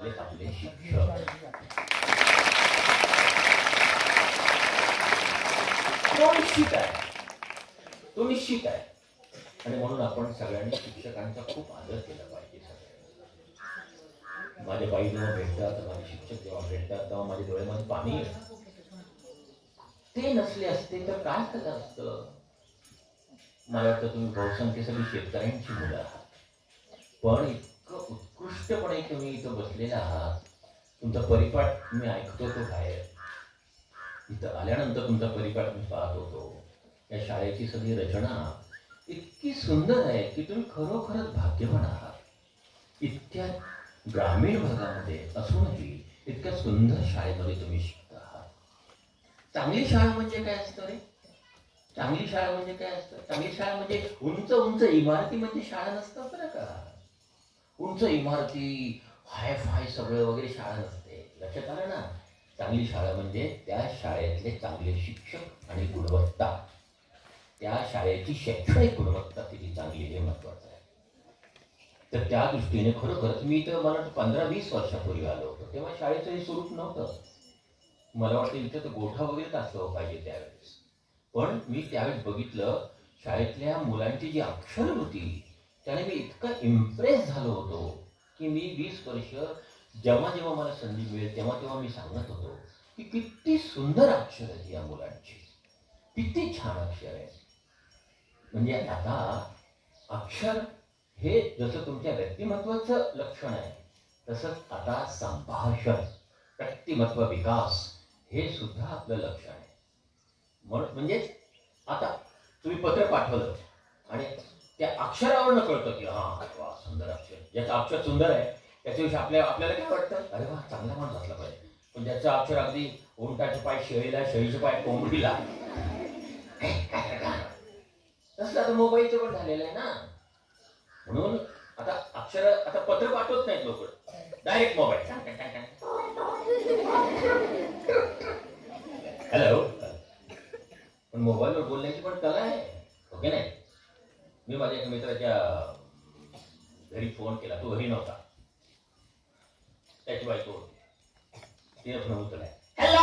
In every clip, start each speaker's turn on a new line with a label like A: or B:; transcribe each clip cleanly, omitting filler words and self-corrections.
A: आपले शिक्षक तो निश्चित आहे आणि म्हणून आपण सगळ्यांनी शिक्षकांचा खूप आदर केला पाहिजे. माझ्या बाई जेव्हा भेटतात, माझे शिक्षक जेव्हा भेटतात तेव्हा माझ्या डोळ्यामध्ये पाणी येतं. ते नसले असते तर काय झालं असतं. मला वाटतं तुम्ही बहुसंख्य सगळी शेतकऱ्यांची मुलं आहात, पण इतकं उत्कृष्टपणे तुम्ही इथं बसलेला आहात. तुमचा परिपाठ मी ऐकतो तो बाहेर, इथं आल्यानंतर तुमचा परिपाठ मी पाहत होतो. या शाळेची सगळी रचना इतकी सुंदर आहे की तुम्ही खरोखरच भाग्यवान आहात. इतक्या ग्रामीण भागामध्ये असूनही इतक्या सुंदर शाळेमध्ये तुम्ही शिकता आहात. चांगली शाळा म्हणजे काय असतं रे? चांगली शाळा म्हणजे काय असतं? चांगली शाळा म्हणजे उंच उंच इमारती म्हणजे शाळा नसतं बरं का. उंच इमारती, हाय फाय सगळं वगैरे शाळा नसते. लक्षात आलं ना? चांगली शाळा म्हणजे त्या शाळेतले चांगले शिक्षक आणि गुणवत्ता, त्या शाळेची शैक्षणिक गुणवत्ता किती चांगली हे महत्वाचं आहे. तर त्या दृष्टीने खरोखरच मी तर मला 15-20 वर्षापूर्वी आलो होतो तेव्हा शाळेचं हे स्वरूप नव्हतं. मला वाटतं इथं तर गोठा वगैरेच असलं पाहिजे त्यावेळेस. पण मी त्यावेळेस बघितलं शाळेतल्या मुलांची जी अक्षरं होती त्याने मी इतका इम्प्रेस झालो होतो की मी 20 वर्ष जेव्हा जेव्हा मला संधी मिळेल तेव्हा तेव्हा मी सांगत होतो की किती सुंदर अक्षर आहेत या मुलांची, किती छान अक्षर आहे. म्हणजे आता अक्षर हे जसं तुमच्या व्यक्तिमत्वाचं लक्षण आहे तसंच आता संभाषण, व्यक्तिमत्व विकास हे सुद्धा आपलं लक्षण आहे. म्हणजे आता तुम्ही पत्र पाठवलं आणि त्या अक्षरावरनं कळतं की हा वा सुंदर अक्षर. ज्याचं अक्षर सुंदर आहे त्याच्याविषयी आपल्याला काय वाटतं, अरे वा चांगला माणूस असला पाहिजे. पण ज्याचं अक्षर अगदी उंटाचे पाय शेळीला, शेळीचे पाय कोंबडीला, तसं आता मोबाईलचं पण झालेलं आहे ना. म्हणून आता अक्षर, आता पत्र पाठवत नाहीत लोक, डायरेक्ट मोबाईल हॅलो. पण मोबाईलवर बोलण्याची पण कला आहे, ओके नाही. मी माझ्या एका मित्राच्या घरी फोन केला, तो घरी नव्हता, त्याची बायको होती. तिने फोन उचलला, हॅलो.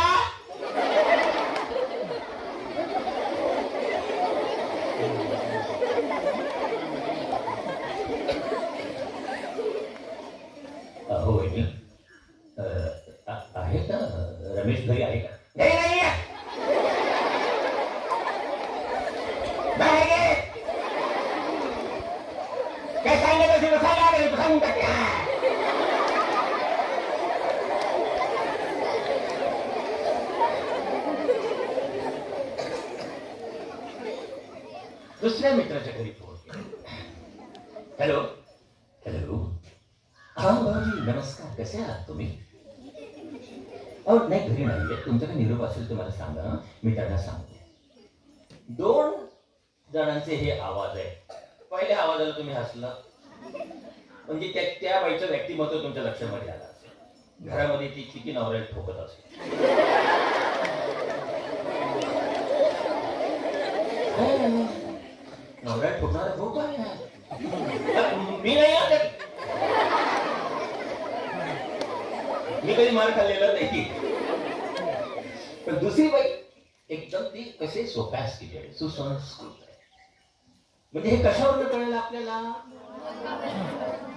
A: हो आहे का रमेश घरी आहे का? नाही नाही काय सांगितलं सांगून टाक. दुसऱ्या मित्राच्या घरी फोन केला, हॅलो हॅलो. हा भाऊजी नमस्कार, कसे आहात तुम्ही? अहो नाही घरी नाहीये, तुमचा काही निरोप असेल तर मला सांगा, मी त्यांना सांगते. 2 जणांचे हे आवाज आहे. पहिल्या आवाजाला तुम्ही हसला म्हणजे त्या बाईचं व्यक्तिमत्व तुमच्या लक्षामध्ये आलं असेल. घरामध्ये ती किती नवऱ्याला ठोकत असेल. नवऱ्याला ठोकणारा खूप आहे. मी नाही आले, मी कधी मार खाल्लेला नाही. पण दुसरी बाई एकदम ती कसे सोफॅस्टिकेटेड, सुसंस्कृत आहे. म्हणजे हे कशावरून कळलं आपल्याला?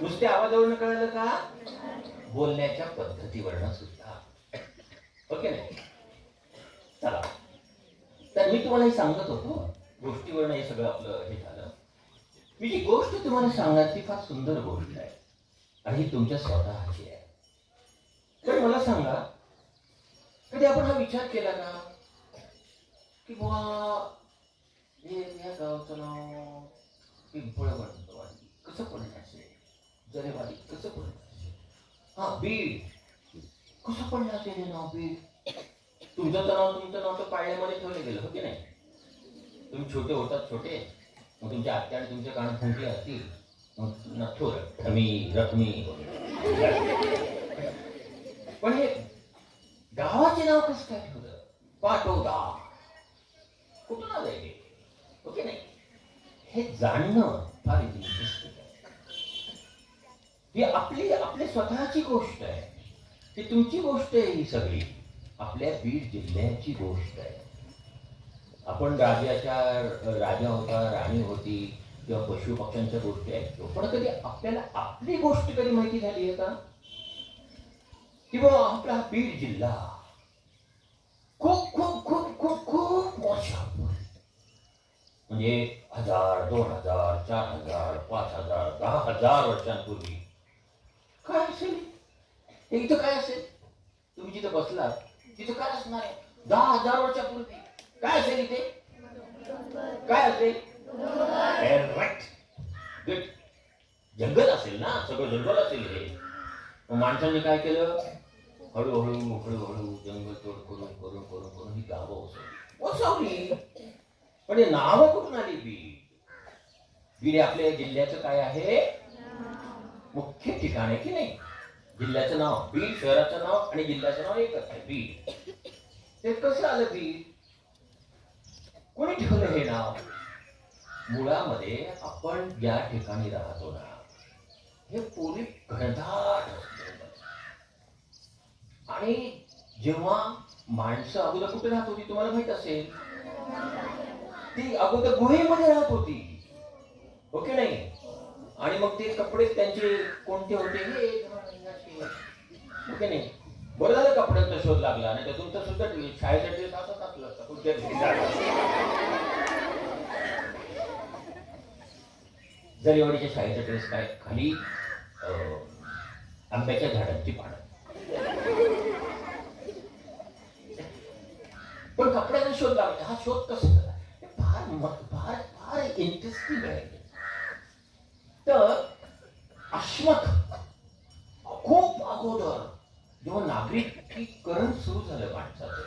A: नुसत्या आवाजावरून कळलं का? बोलण्याच्या पद्धतीवरनं सुद्धा, ओके नाही. चला, तर मी तुम्हाला हे सांगत होतो गोष्टीवरनं हे सगळं आपलं हे झालं. मी जी गोष्ट तुम्हाला सांगणार ती फार सुंदर गोष्ट आहे आणि ही तुमच्या स्वतःची आहे. तर मला सांगा, कधी आपण हा विचार केला का की बुवा या गावचं नाव पिंपळवंतवाडी कसं पडलं असेल, जरेवाडी कसं पडलं असेल, हा बीड कसं पडलं असेल हे नाव बीड. तुमचं नाव तर पाळण्यामध्ये ठेवलं गेलं, हो की नाही? तुम्ही छोटे होतात, छोटे, मग तुमच्या आत्या आणि तुमच्या कानात फुंकले असतील, मग नथुर, ठमी, रखमी. पण हे गावाचे नाव कसं काय ठेवलं? पाटोदा, कुठून आलंय हे, ओके नाही? हे जाणणं फार इंटरेस्टिंग आहे. ही आपली स्वतःची गोष्ट आहे. ती तुमची गोष्ट आहे, ही सगळी आपल्या बीड जिल्ह्याची गोष्ट आहे. आपण राजा होता, राणी होती किंवा पशु पक्ष्यांच्या गोष्टी ऐकतो, पण कधी आपल्याला आपली गोष्ट कधी माहिती झाली आहे का? की बाबा आपला बीड जिल्हा खूप खूप खूप खूप खूप वर्षापूर्वी, म्हणजे 1000, 2000, 4000, 5000, 10,000 वर्षांपूर्वी काय असेल? इथं काय असेल? तुम्ही जिथं बसला तिथं काय असणार आहे? 10,000 वर्षापूर्वी काय असेल इथे? काय असेल? गुड. जंगल असेल ना, सगळं जंगल असेल हे. माणसांनी काय केलं? हळूहळू हळूहळू जंगल तोड करून करून करून करून ही गावं वसवली. पण हे नाव कुठून आली? बीड आपल्या जिल्ह्याचं काय आहे? मुख्य ठिकाण आहे की नाही? जिल्ह्याचं नाव बीड, शहराचं नाव आणि जिल्ह्याचं नाव एकच आहे, बीड. ते कसं आलं बीड? कोणी ठेवलं हे नाव? मुळामध्ये आपण ज्या ठिकाणी राहतो ना, हे पूर्वी घनदाट आणि जेव्हा माणसं अगोदर कुठे राहत होती तुम्हाला माहित असेल? ती अगोदर गुहेमध्ये राहत होती, ओके नाही? आणि मग ते कपडे त्यांचे कोणते होते हे, ओके नाही? बरं झालं कपड्यांचा शोध लागला, नाही तर तुमचा सुद्धा शाळेचा ड्रेस असाच असला असता कुठच्या जरीवाडीच्या शाळेचा ड्रेस काय? खाली आंब्याच्या झाडांची पानं. पण कपड्याचा शोध लागला. हा शोध कसा झाला? फार फार फार इंटरेस्टिंग आहे. तर अश्मक खूप अगोदर जेव्हा नागरिकीकरण सुरू झालं माणसाचं,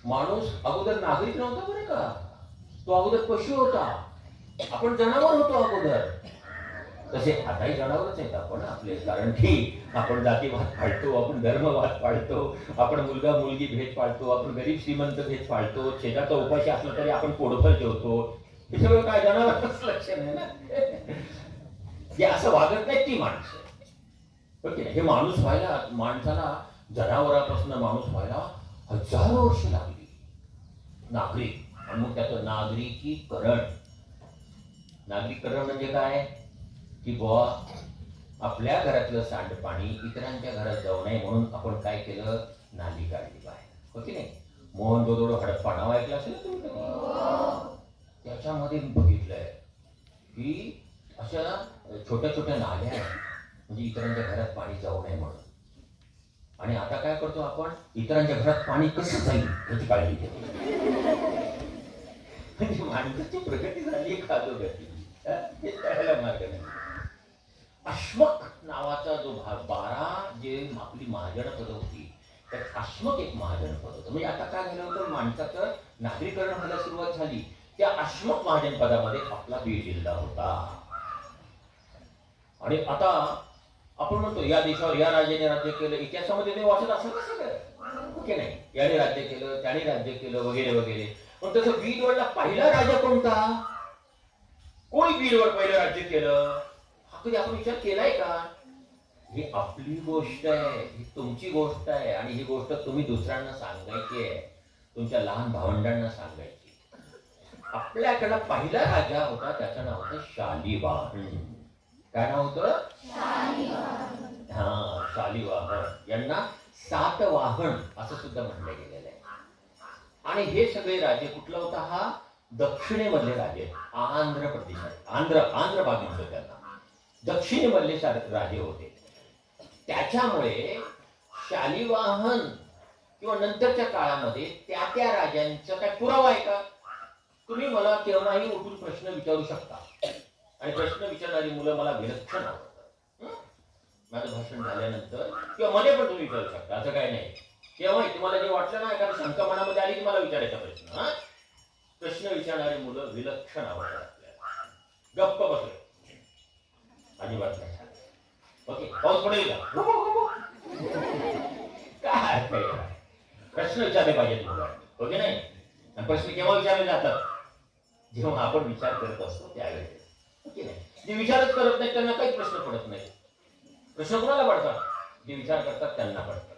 A: माणूस अगोदर नागरिक नव्हता बरं का, तो अगोदर पशु होता, आपण जनावर होतो अगोदर. तसे आताही जनावरच आहेत आपण आपले, कारण की आपण जातीवाद पाळतो, आपण धर्मवाद पाळतो, आपण मुलगा मुलगी भेद पाळतो, आपण गरीब श्रीमंत भेद पाळतो, शेताचा उपाशी असला तरी आपण पोटभर जेवतो. हे सगळं काय जनावरच लक्षण आहे ना? हे असं वागत नाही ती माणसं, ओके? हे माणूस व्हायला, माणसाला जनावरापासून माणूस व्हायला हजारो वर्ष लागली. नागरिक, आणि मग त्याचं नागरिकीकरण. नागरिकीकरण म्हणजे काय? की बुवा आपल्या घरातलं सांडपाणी इतरांच्या घरात जाऊ नये म्हणून आपण काय केलं? नाली काढली बाहेर, हो की नाही? मोहन जोदडो हडप्पा नाव ऐकलं असेल ना तुम्ही कधी? त्याच्यामध्ये बघितलंय की अशा छोट्या छोट्या नाल्या आहेत, म्हणजे इतरांच्या घरात पाणी जाऊ नये म्हणून. आणि आता काय करतो आपण? इतरांच्या घरात पाणी कसं जाईल याची काळजी घेतो. म्हणजे माणसाची प्रगती झाली का अधोगती? हे कळायला मार्ग नाही. अश्मक नावाचा जो भाग, 12 जे आपली महाजनपद होती त्यात अश्मक एक महाजनपद होतं. म्हणजे आता काय झालं होतं? माणसाचं नागरीकरण व्हायला सुरुवात झाली. त्या अश्मक महाजनपदामध्ये आपला बीड जिल्हा होता. आणि आता आपण म्हणतो या देशावर या राजाने राज्य केलं, इतिहासामध्ये ते वाचत असेल का सगळं, ओके नाही? याने राज्य केलं, त्याने राज्य केलं, वगैरे वगैरे. पण तसं बीडवरला पहिला राजा कोणता? कोणी बीडवर पहिलं राज्य केलं? हा कधी आपण विचार केलाय का? ही आपली गोष्ट आहे, ही तुमची गोष्ट आहे, आणि ही गोष्ट तुम्ही दुसऱ्यांना सांगायची आहे, तुमच्या लहान भावंडांना सांगायची. आपल्याकडे पहिला राजा होता, त्याचं नाव होतं शालिवाहन. काय नाव होतं? हा, शालिवाहन. यांना सातवाहन असं सुद्धा म्हटलं गेलेलं आहे. आणि हे सगळे राजे कुठला होता? हा दक्षिणेमधले राजे, आंध्र प्रदेशात, आंध्र भाग म्हणतो त्यांना, दक्षिणेमधले राजे होते. त्याच्यामुळे शालिवाहन किंवा नंतरच्या काळामध्ये त्या राजांचा काय पुरावा आहे का? तुम्ही मला केव्हाही उठून प्रश्न विचारू शकता, आणि प्रश्न विचारणारी मुलं मला विलक्षण आवडतात. माझं भाषण झाल्यानंतर किंवा मध्ये पण तुम्ही विचारू शकता, असं काय नाही. केव्हाही तुम्हाला जे वाटलं ना, एखादी शंका मनामध्ये आली की मला विचारायचा प्रश्न, हा प्रश्न विचारणारी मुलं विलक्षण आवडतात आपल्याला. गप्प बसले अजिबात नाही. ओके, पाऊस पडेल का? काय प्रश्न विचारले पाहिजेत मुलं, ओके नाही? आणि प्रश्न केव्हा विचारले जातात? जेव्हा आपण विचार करत असतो त्यावेळेस, ओके नाही? जे विचारच करत नाही त्यांना काही प्रश्न पडत नाही. प्रश्न कोणाला पडतात? जे विचार करतात त्यांना पडतात.